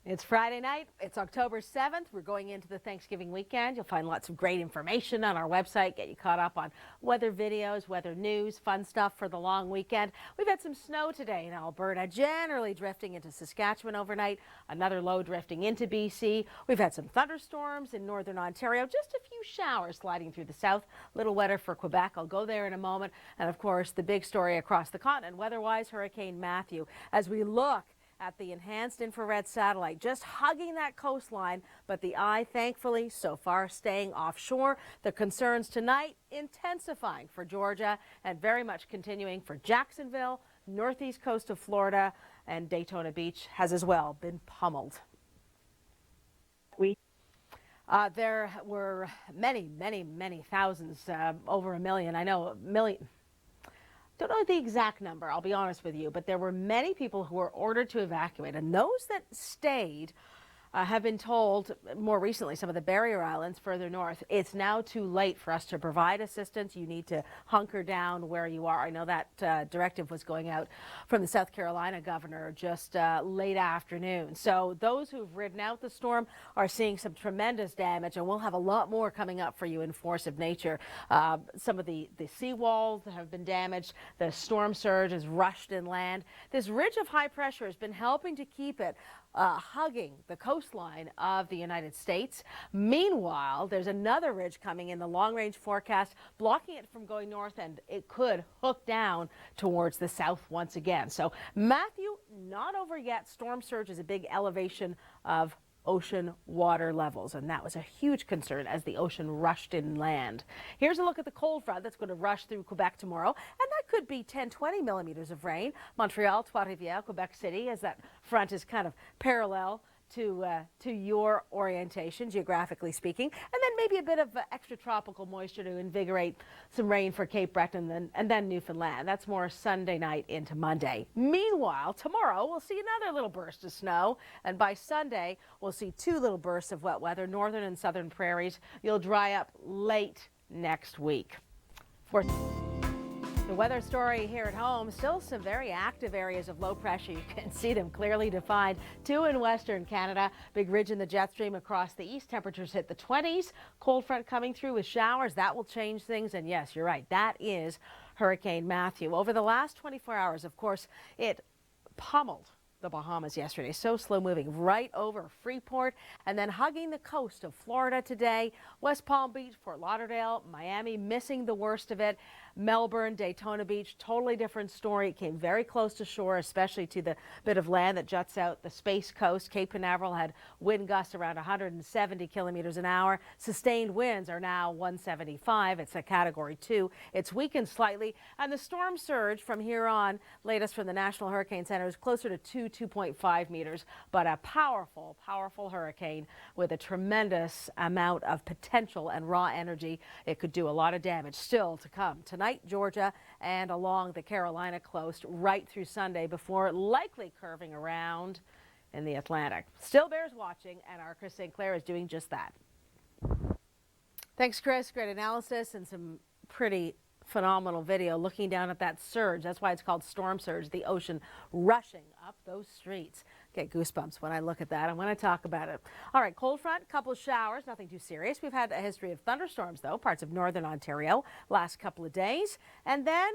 It's Friday night. It's October 7th. We're going into the Thanksgiving weekend. You'll find lots of great information on our website, get you caught up on weather videos, weather news, fun stuff for the long weekend. We've had some snow today in Alberta, generally drifting into Saskatchewan overnight, another low drifting into BC. We've had some thunderstorms in northern Ontario, just a few showers sliding through the south, a little wetter for Quebec. I'll go there in a moment. And of course, the big story across the continent, weather-wise, Hurricane Matthew. As we look at the enhanced infrared satellite, just hugging that coastline, but the eye, thankfully, so far staying offshore. The concerns tonight intensifying for Georgia and very much continuing for Jacksonville, northeast coast of Florida, and Daytona Beach has as well been pummeled. There were many thousands, over a million. I know, a million. Don't know the exact number, I'll be honest with you, but there were many people who were ordered to evacuate, and those that stayed have been told more recently, some of the barrier islands further north, it's now too late for us to provide assistance. You need to hunker down where you are. I know that directive was going out from the South Carolina governor just late afternoon. So those who've ridden out the storm are seeing some tremendous damage, and we'll have a lot more coming up for you in force of nature. Some of the seawalls have been damaged. The storm surge has rushed inland. This ridge of high pressure has been helping to keep it hugging the coastline of the United States. Meanwhile, there's another ridge coming in the long-range forecast, blocking it from going north, and it could hook down towards the south once again. So Matthew, not over yet. Storm surge is a big elevation of ocean water levels, and that was a huge concern as the ocean rushed inland. Here's a look at the cold front that's going to rush through Quebec tomorrow, and that could be 10-20 millimeters of rain. Montreal, Trois-Rivières, Quebec City, as that front is kind of parallel to your orientation, geographically speaking, and then maybe a bit of extra tropical moisture to invigorate some rain for Cape Breton and then Newfoundland. That's more Sunday night into Monday. Meanwhile, tomorrow we'll see another little burst of snow, and by Sunday we'll see two little bursts of wet weather. Northern and southern prairies, you'll dry up late next week. The weather story here at home, still some very active areas of low pressure. You can see them clearly defined. Two in western Canada, big ridge in the jet stream across the east. Temperatures hit the 20s. Cold front coming through with showers. That will change things. And yes, you're right. That is Hurricane Matthew. Over the last 24 hours, of course, it pummeled the Bahamas yesterday. So slow moving right over Freeport and then hugging the coast of Florida today. West Palm Beach, Fort Lauderdale, Miami missing the worst of it. Melbourne, Daytona Beach, totally different story. It came very close to shore, especially to the bit of land that juts out the Space Coast. Cape Canaveral had wind gusts around 170 kilometers an hour. Sustained winds are now 175. It's a Category 2. It's weakened slightly, and the storm surge from here on, latest from the National Hurricane Center, is closer to 2.5 meters, but a powerful hurricane with a tremendous amount of potential and raw energy. It could do a lot of damage still to come tonight. Georgia and along the Carolina coast right through Sunday before likely curving around in the Atlantic. Still bears watching, and our Chris St. Clair is doing just that. Thanks, Chris. Great analysis and some pretty phenomenal video looking down at that surge. That's why it's called storm surge, the ocean rushing up those streets. Get goosebumps when I look at that and when I talk about it. All right, cold front, couple of showers, nothing too serious. We've had a history of thunderstorms, though, parts of northern Ontario last couple of days. And then,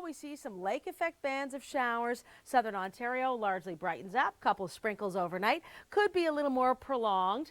we see some lake effect bands of showers. Southern Ontario largely brightens up. Couple of sprinkles overnight. Could be a little more prolonged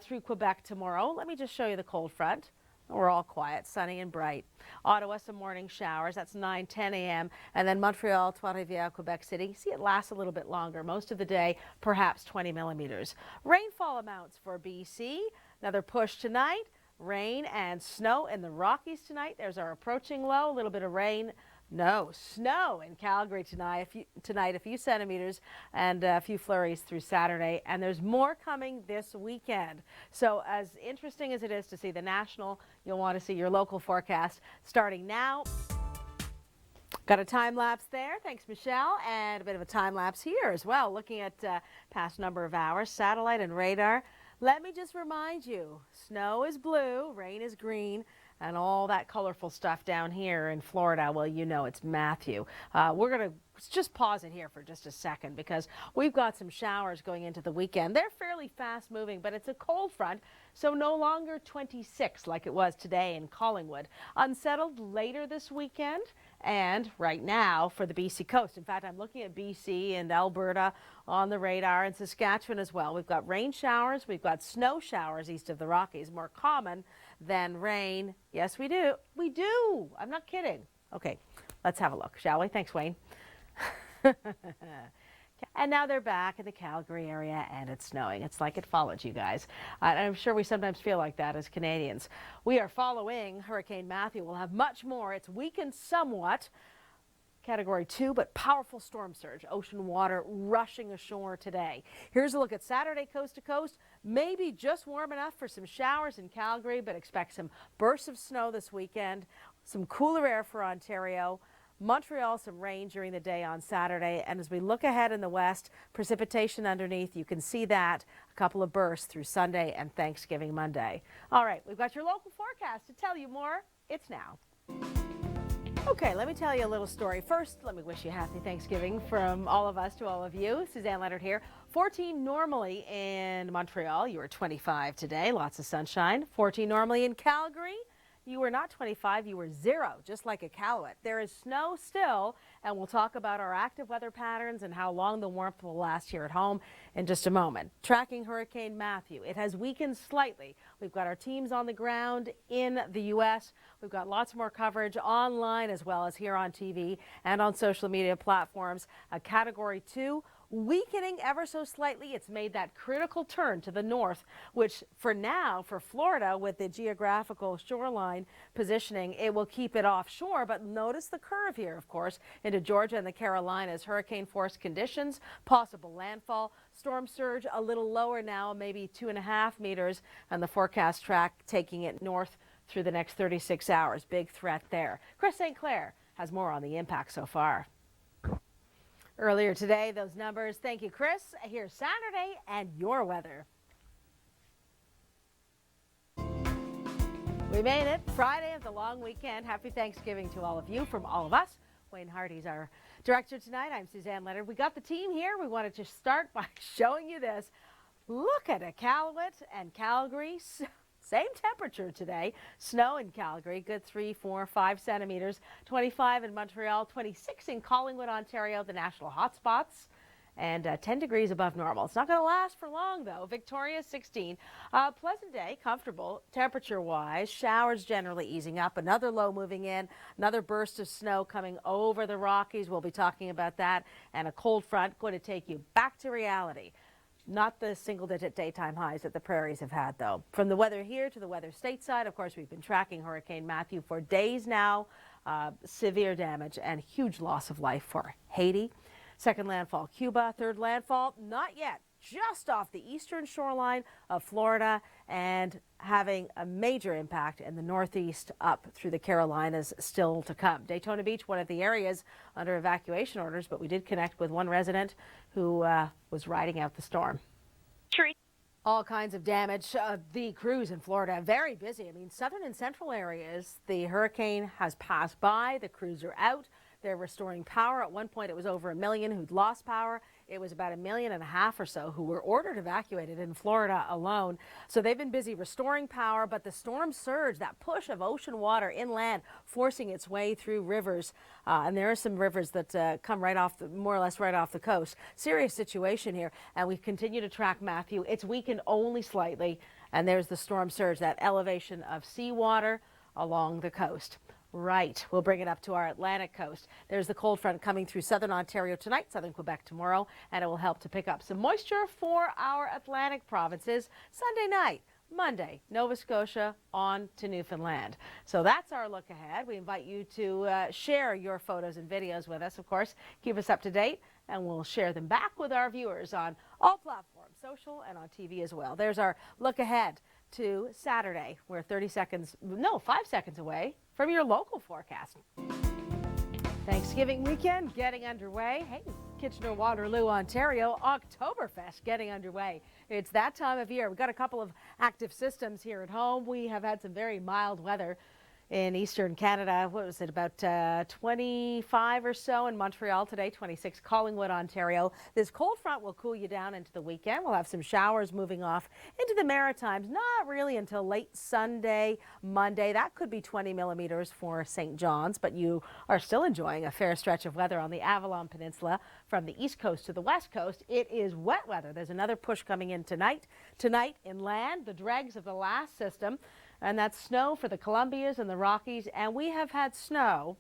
through Quebec tomorrow. Let me just show you the cold front. We're all quiet, sunny and bright. Ottawa, some morning showers. That's 9-10 a.m. And then Montreal, Trois-Rivières, Quebec City. See, it lasts a little bit longer. Most of the day, perhaps 20 millimeters. Rainfall amounts for BC. Another push tonight. Rain and snow in the Rockies tonight. There's our approaching low. A little bit of rain. No, snow in Calgary tonight, a few centimeters and a few flurries through Saturday, and there's more coming this weekend. So as interesting as it is to see the national, you'll want to see your local forecast starting now. Got a time lapse there. Thanks, Michelle. And a bit of a time lapse here as well, looking at past number of hours, satellite and radar. Let me just remind you, snow is blue, rain is green. and all that colorful stuff down here in Florida, well, you know it's Matthew. We're going to just pause it here for just a second because we've got some showers going into the weekend. They're fairly fast moving, but it's a cold front, so no longer 26 like it was today in Collingwood. Unsettled later this weekend and right now for the BC coast. In fact, I'm looking at BC and Alberta on the radar, and Saskatchewan as well. We've got rain showers, we've got snow showers east of the Rockies, more common than rain. Yes, we do. We do. I'm not kidding. Okay, let's have a look, shall we? Thanks, Wayne. And now they're back in the Calgary area and it's snowing. It's like it followed you guys. I'm sure we sometimes feel like that as Canadians. We are following Hurricane Matthew. We'll have much more. It's weakened somewhat. Category 2, but powerful storm surge. Ocean water rushing ashore today. Here's a look at Saturday coast to coast. Maybe just warm enough for some showers in Calgary, but expect some bursts of snow this weekend. Some cooler air for Ontario. Montreal, some rain during the day on Saturday. And as we look ahead in the west, precipitation underneath. You can see that. A couple of bursts through Sunday and Thanksgiving Monday. All right, we've got your local forecast to tell you more. It's now. Okay, let me tell you a little story. First, let me wish you happy Thanksgiving from all of us to all of you. Suzanne Leonard here. 14 normally in Montreal. You were 25 today. Lots of sunshine. 14 normally in Calgary. You were not 25, you were 0, just like Iqaluit. There is snow still, and we'll talk about our active weather patterns and how long the warmth will last here at home in just a moment. Tracking Hurricane Matthew. It has weakened slightly. We've got our teams on the ground in the U.S. We've got lots more coverage online as well as here on TV and on social media platforms. A Category 2. Weakening ever so slightly. It's made that critical turn to the north, which for now, for Florida, with the geographical shoreline positioning, it will keep it offshore. But notice the curve here, of course, into Georgia and the Carolinas. Hurricane force conditions, possible landfall, storm surge a little lower now, maybe 2.5 meters, and the forecast track taking it north through the next 36 hours. Big threat there. Chris St. Clair has more on the impact so far. Earlier today, those numbers. Thank you, Chris. Here's Saturday and your weather. We made it. Friday of the long weekend. Happy Thanksgiving to all of you from all of us. Wayne Hardy's our director tonight. I'm Suzanne Leonard. We got the team here. We wanted to start by showing you this. Look at Iqaluit and Calgary. Same temperature today. Snow in Calgary, good 3, 4, 5 centimeters. 25 in Montreal, 26 in Collingwood, Ontario, the national hotspots, and 10 degrees above normal. It's not going to last for long, though. Victoria, 16. Pleasant day, comfortable temperature-wise. Showers generally easing up. Another low moving in. Another burst of snow coming over the Rockies. We'll be talking about that. And a cold front going to take you back to reality. Not the single-digit daytime highs that the prairies have had, though. From the weather here to the weather stateside, of course, we've been tracking Hurricane Matthew for days now. Severe damage and huge loss of life for Haiti. Second landfall, Cuba. Third landfall, not yet. Just off the eastern shoreline of Florida and having a major impact in the northeast up through the Carolinas still to come. Daytona Beach, one of the areas under evacuation orders, but we did connect with one resident who was riding out the storm. All kinds of damage. The crews in Florida, very busy. I mean, southern and central areas, the hurricane has passed by. The crews are out. They're restoring power. At one point, it was over 1 million who'd lost power. It was about 1.5 million or so who were ordered evacuated in Florida alone. So they've been busy restoring power, but the storm surge, that push of ocean water inland, forcing its way through rivers. And there are some rivers that come right off, more or less right off the coast. Serious situation here. And we continue to track Matthew. It's weakened only slightly. And there's the storm surge, that elevation of seawater along the coast. Right. We'll bring it up to our Atlantic coast. There's the cold front coming through southern Ontario tonight, southern Quebec tomorrow, and it will help to pick up some moisture for our Atlantic provinces Sunday night. Monday, Nova Scotia on to Newfoundland. So that's our look ahead. We invite you to share your photos and videos with us, of course. Keep us up to date, and we'll share them back with our viewers on all platforms, social and on TV as well. There's our look ahead to Saturday. We're 5 seconds away from your local forecast. Thanksgiving weekend getting underway. Hey, Kitchener-Waterloo, Ontario, Oktoberfest getting underway. It's that time of year. We've got a couple of active systems here at home. We have had some very mild weather In eastern Canada, what was it, about 25 or so in Montreal today, 26 Collingwood, Ontario. This cold front will cool you down into the weekend. We'll have some showers moving off into the Maritimes, not really until late Sunday, Monday. That could be 20 millimeters for St. John's, but you are still enjoying a fair stretch of weather on the Avalon Peninsula from the east coast to the west coast. It is wet weather. There's another push coming in tonight. Tonight inland, the dregs of the last system. And that's snow for the Columbias and the Rockies. And we have had snow,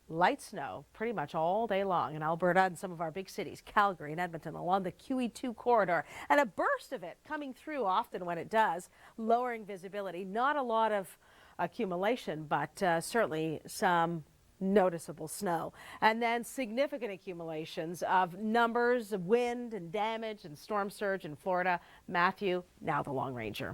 light snow, pretty much all day long in Alberta and some of our big cities, Calgary and Edmonton, along the QE2 corridor. And a burst of it coming through often when it does, lowering visibility. Not a lot of accumulation, but certainly some noticeable snow. And then significant accumulations of numbers of wind and damage and storm surge in Florida. Matthew, now the Long Ranger.